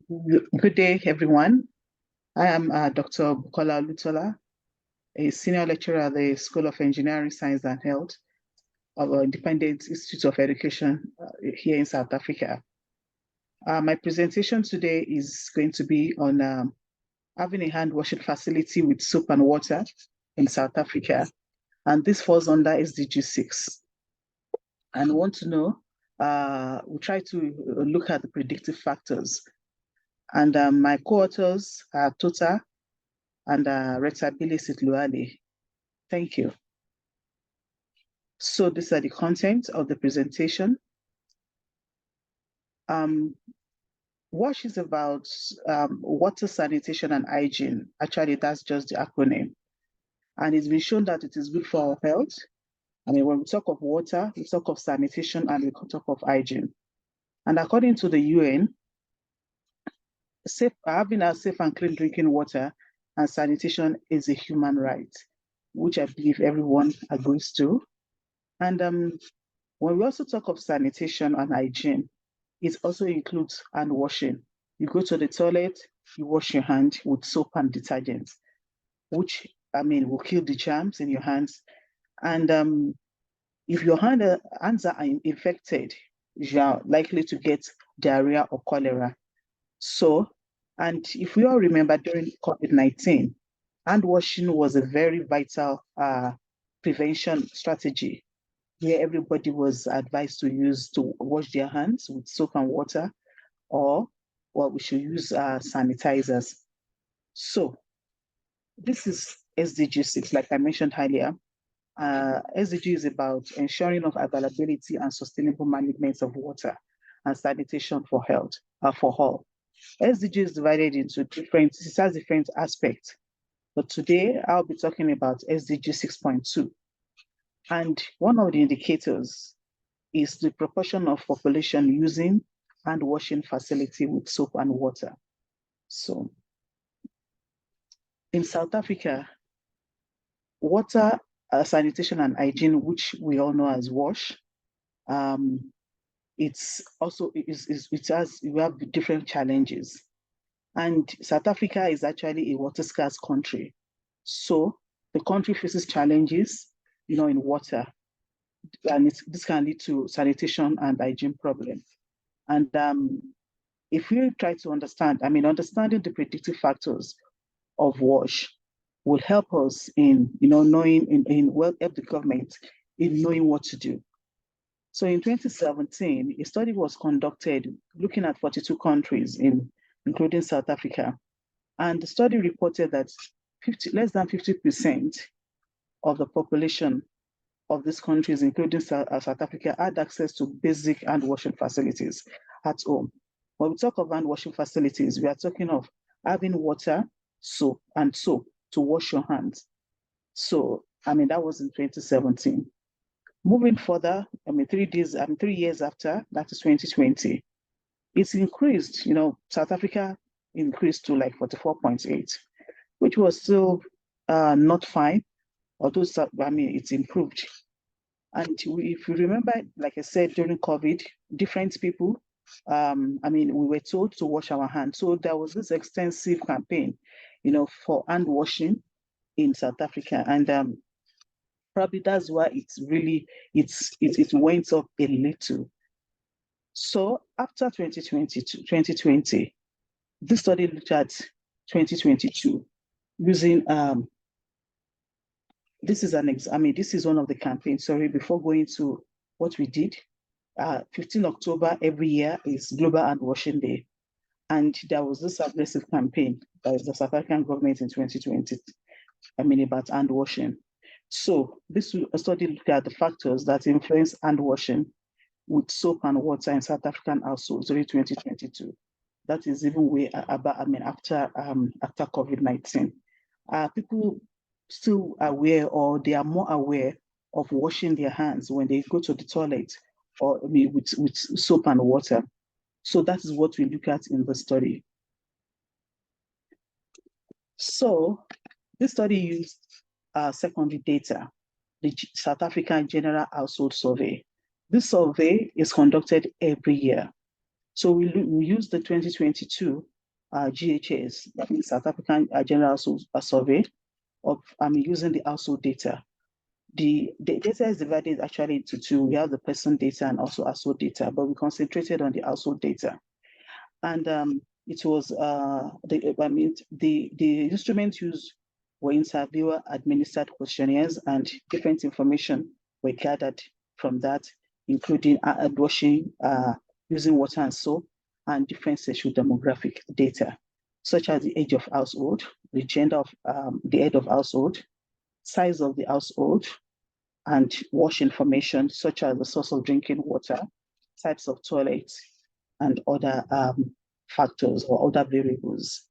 Good day, everyone. I am Dr. Bukola Olutola, a senior lecturer at the School of Engineering, Science and Health of Independent Institute of Education here in South Africa. My presentation today is going to be on having a hand washing facility with soap and water in South Africa. And this falls under SDG 6. And want to know, we'll try to look at the predictive factors. And my co-authors are Tota and Rethabile Seutloali. Thank you. So these are the content of the presentation. WASH is about water, sanitation, and hygiene. Actually, that's just the acronym. And it's been shown that it is good for our health. I mean, when we talk of water, we talk of sanitation, and we talk of hygiene. And according to the UN, having a safe and clean drinking water and sanitation is a human right, which I believe everyone agrees to. And when we also talk of sanitation and hygiene, it also includes hand washing. You go to the toilet, you wash your hand with soap and detergent, which, I mean, will kill the germs in your hands. And if your hands are infected, you are likely to get diarrhea or cholera. So, and if we all remember during COVID-19, hand washing was a very vital prevention strategy where everybody was advised to wash their hands with soap and water, or we should use sanitizers. So this is SDG 6, like I mentioned earlier. SDG is about ensuring of availability and sustainable management of water and sanitation for health, for all. SDG is divided into it has different aspects. But today I'll be talking about SDG 6.2. And one of the indicators is the proportion of population using hand washing facility with soap and water. So in South Africa, water, sanitation and hygiene, which we all know as WASH, it's also, we have different challenges. And South Africa is actually a water scarce country. So the country faces challenges, in water, and this can lead to sanitation and hygiene problems. And if we try to understand, understanding the predictive factors of WASH will help us in, knowing, help the government in knowing what to do. So in 2017, a study was conducted looking at 42 countries, including South Africa. And the study reported that less than 50% of the population of these countries, including South Africa, had access to basic hand washing facilities at home. When we talk of hand washing facilities, we are talking of having water, soap to wash your hands. So, that was in 2017. Moving further, 3 years after, that is 2020, it's increased, South Africa increased to like 44.8, which was still not fine, although, it's improved. And if you remember, like I said, during COVID, different people, we were told to wash our hands. So there was this extensive campaign, for hand washing in South Africa. And probably that's why it went up a little. So after 2020, this study looked at 2022 using this is one of the campaigns. Sorry, before going to what we did, 15 October every year is Global Hand Washing Day. And there was this aggressive campaign by the South African government in 2020, about hand washing. So this study looked at the factors that influence hand washing with soap and water in South African households during 2022. That is even way about, after COVID-19. People still aware, or they are more aware of washing their hands when they go to the toilet, or with soap and water. So that is what we look at in the study. So this study used secondary data, the South African General Household Survey. This survey is conducted every year. So we use the 2022 GHS, that means South African General Household Survey, of using the household data. The data is divided actually into two. We have the person data and also household data, but we concentrated on the household data. And it was the instruments used were interviewer administered questionnaires, and different information were gathered from that, including hand washing, using water and soap, and different sexual demographic data, such as the age of household, the gender of the head of household, size of the household, and wash information, such as the source of drinking water, types of toilets, and other factors or other variables.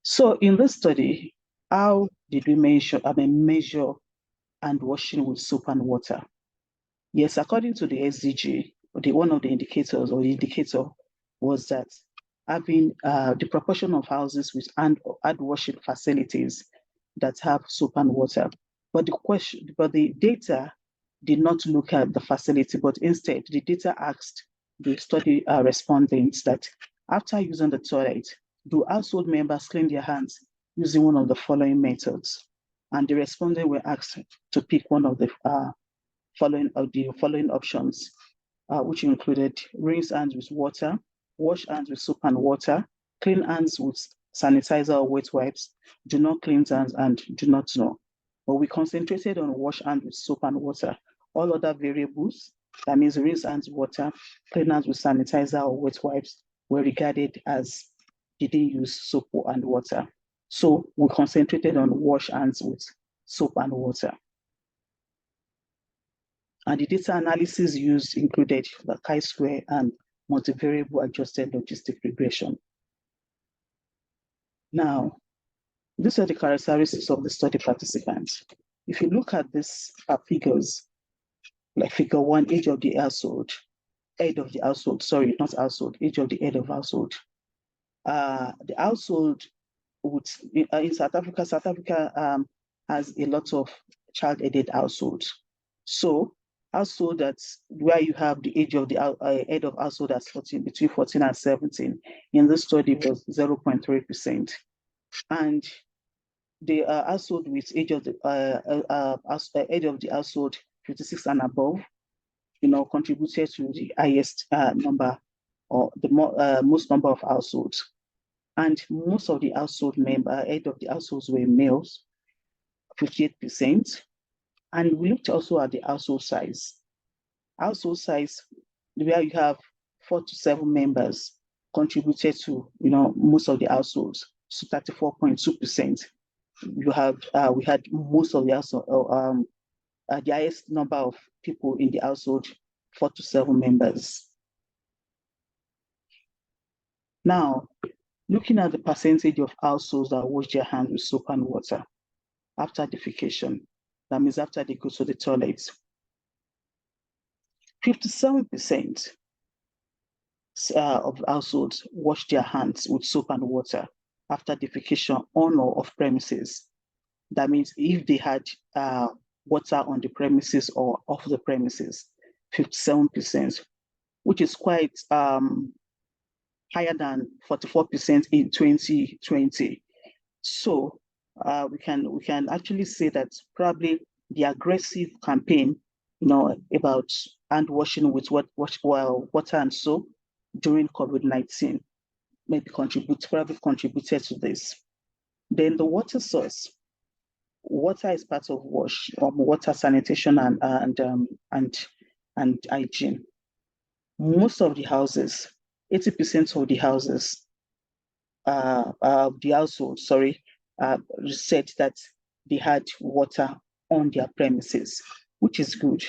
So in this study, how did we measure hand washing with soap and water? Yes, according to the SDG, one of the indicators or the indicator was that having the proportion of houses with hand washing facilities that have soap and water. But the data did not look at the facility, but instead the data asked the study respondents that after using the toilet, do household members clean their hands using one of the following methods? And the respondents were asked to pick one of the following options, which included rinse hands with water, wash hands with soap and water, clean hands with sanitizer or wet wipes, do not clean hands, and do not know. But we concentrated on wash hands with soap and water. All other variables, that means rinse hands with water, clean hands with sanitizer or wet wipes, were regarded as didn't use soap and water. So we concentrated on wash hands with soap and water. And the data analysis used included the chi-square and multivariable adjusted logistic regression. Now, these are the characteristics of the study participants. If you look at these figures, like figure 1, age of the household, age of the household, the household in South Africa has a lot of child-headed households. So household that's where you have the age of the head of household that's between 14 and 17. In this study was 0.3%. And the household with age of the household 56 and above, contributed to the highest number or the most number of households. And most of the household head of the households were males, 58%. And we looked also at the household size. Household size, where you have 4 to 7 members, contributed to most of the households, so 34.2%. We had most of the household, the highest number of people in the household, 4 to 7 members. Now, looking at the percentage of households that wash their hands with soap and water after defecation, that means after they go to the toilet, 57% of households wash their hands with soap and water after defecation on or off premises. That means if they had water on the premises or off the premises, 57%, which is quite higher than 44% in 2020. So we can actually say that probably the aggressive campaign, about hand washing with water and soap during COVID-19 probably contributed to this. Then the water source. Water is part of water sanitation and hygiene. Most of the houses, 80% of the houses, the household, said that they had water on their premises, which is good.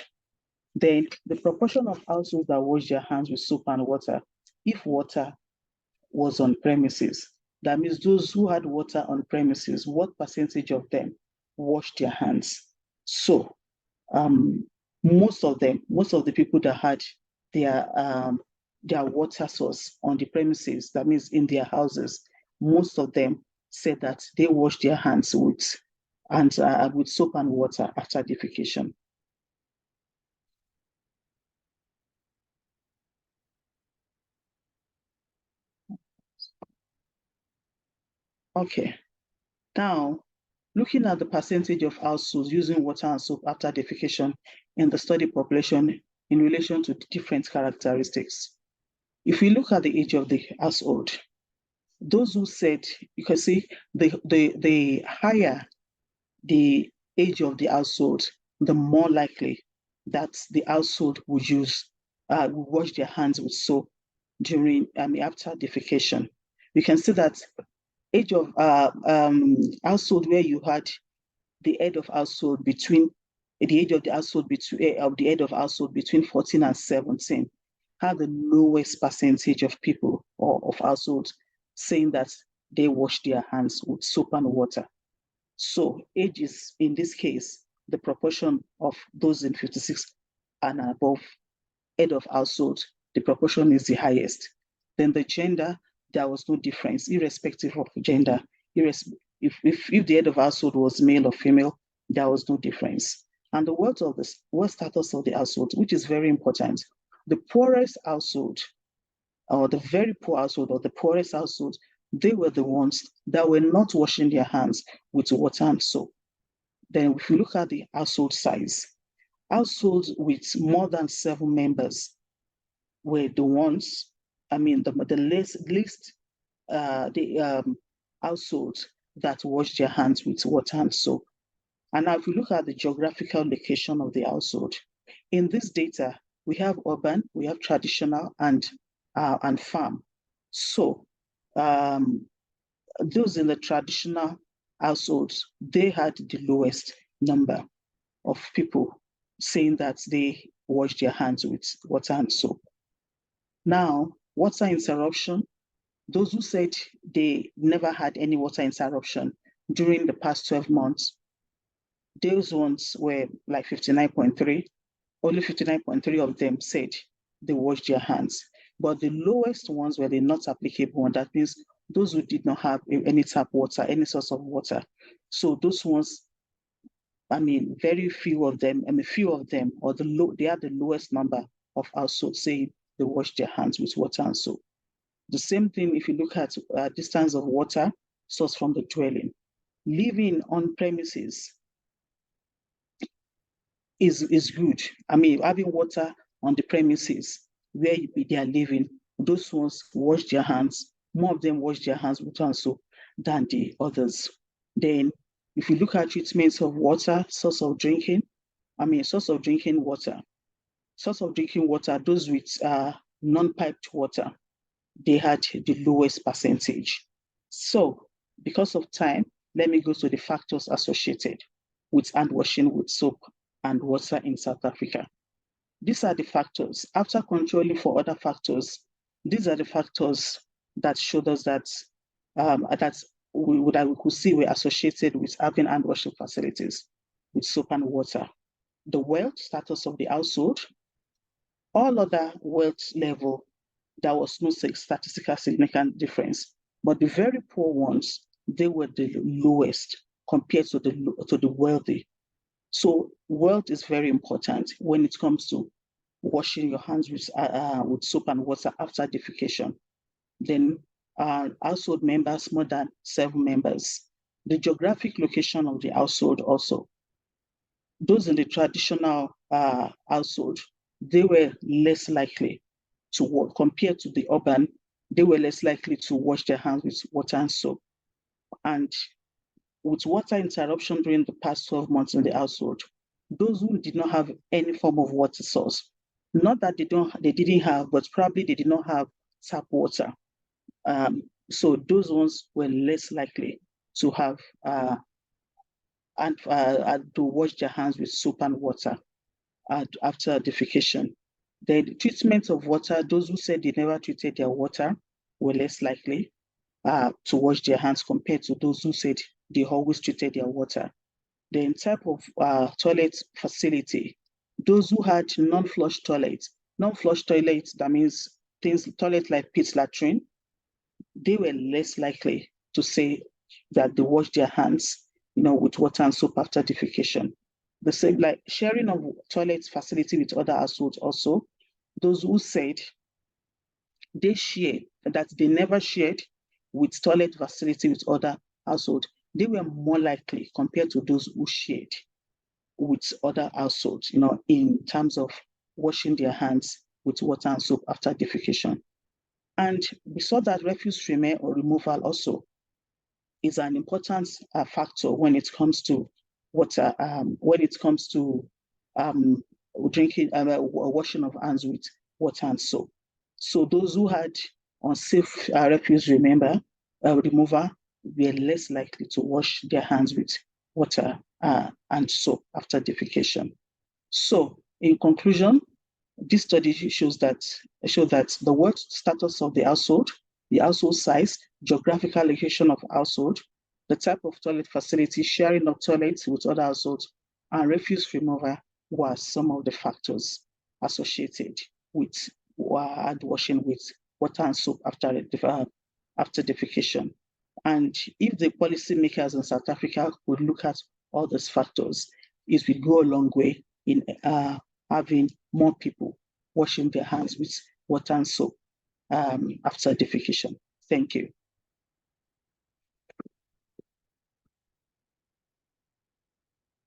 Then the proportion of households that wash their hands with soap and water, if water was on premises, that means those who had water on premises, what percentage of them washed their hands? So most of the people that had their water source on the premises, that means in their houses, most of them said that they washed their hands with soap and water after defecation. Okay. Now, looking at the percentage of households using water and soap after defecation in the study population in relation to different characteristics. If we look at the age of the household, those who said, you can see the higher the age of the household, the more likely that the household would wash their hands with soap during after defecation. You can see that age of household where you had the head of household between the age of the household between of the head of household between 14 and 17 had the lowest percentage of people or of households saying that they wash their hands with soap and water. So age is, in this case, the proportion of those in 56 and above head of household, the proportion is the highest. Then the gender, there was no difference, irrespective of gender. If the head of household was male or female, there was no difference. And the wealth status of the household, which is very important. The poorest household, or the very poor household, or the poorest household, they were the ones that were not washing their hands with water and soap. Then if you look at the household size, households with more than 7 members were the ones, the least households that wash their hands with water and soap. And now if you look at the geographical location of the household, in this data, we have urban, we have traditional, and farm. So those in the traditional households, they had the lowest number of people saying that they wash their hands with water and soap. Now, water interruption, those who said they never had any water interruption during the past 12 months, those ones were like 59.3. Only 59.3 of them said they washed their hands. But the lowest ones were the not applicable one. That means those who did not have any tap water, any source of water. So those ones, very few of them, or they are the lowest number of households saying they wash their hands with water and soap. The same thing if you look at distance of water sourced from the dwelling. Living on premises is good. Having water on the premises where they are living, those ones wash their hands. More of them wash their hands with water and soap than the others. Then, if you look at treatments of water, source of drinking water, those with non-piped water, they had the lowest percentage. So, because of time, let me go to the factors associated with hand washing with soap and water in South Africa. These are the factors. After controlling for other factors, these are the factors that showed us that we could see were associated with having hand washing facilities with soap and water. The wealth status of the household, all other wealth level, there was no statistical significant difference. But the very poor ones, they were the lowest compared to the wealthy. So wealth is very important when it comes to washing your hands with soap and water after defecation. Then household members, more than 7 members. The geographic location of the household also. Those in the traditional household, they were less likely to work compared to the urban. They were less likely to wash their hands with water and soap. And with water interruption during the past 12 months in the household, those who did not have any form of water source, not that they didn't have, but probably they did not have tap water. So those ones were less likely to have to wash their hands with soap and water after defecation. The treatment of water, those who said they never treated their water were less likely to wash their hands compared to those who said they always treated their water. The type of toilet facility, those who had non-flush toilets, that means toilet like pit latrine, they were less likely to say that they wash their hands, with water and soap after defecation. The same, like sharing of toilet facility with other households also, those who said they never shared with toilet facility with other household, they were more likely compared to those who shared with other households, in terms of washing their hands with water and soap after defecation. And we saw that refuse removal also is an important factor when it comes to water, when it comes to drinking, washing of hands with water and soap. So those who had unsafe refuse remover were less likely to wash their hands with water and soap after defecation. So in conclusion, this study shows that the work status of the household size, geographical location of household, the type of toilet facility, sharing of toilets with other households, and refuse removal were some of the factors associated with hand washing with water and soap after defecation. And if the policymakers in South Africa would look at all those factors, it will go a long way in having more people washing their hands with water and soap after defecation. Thank you.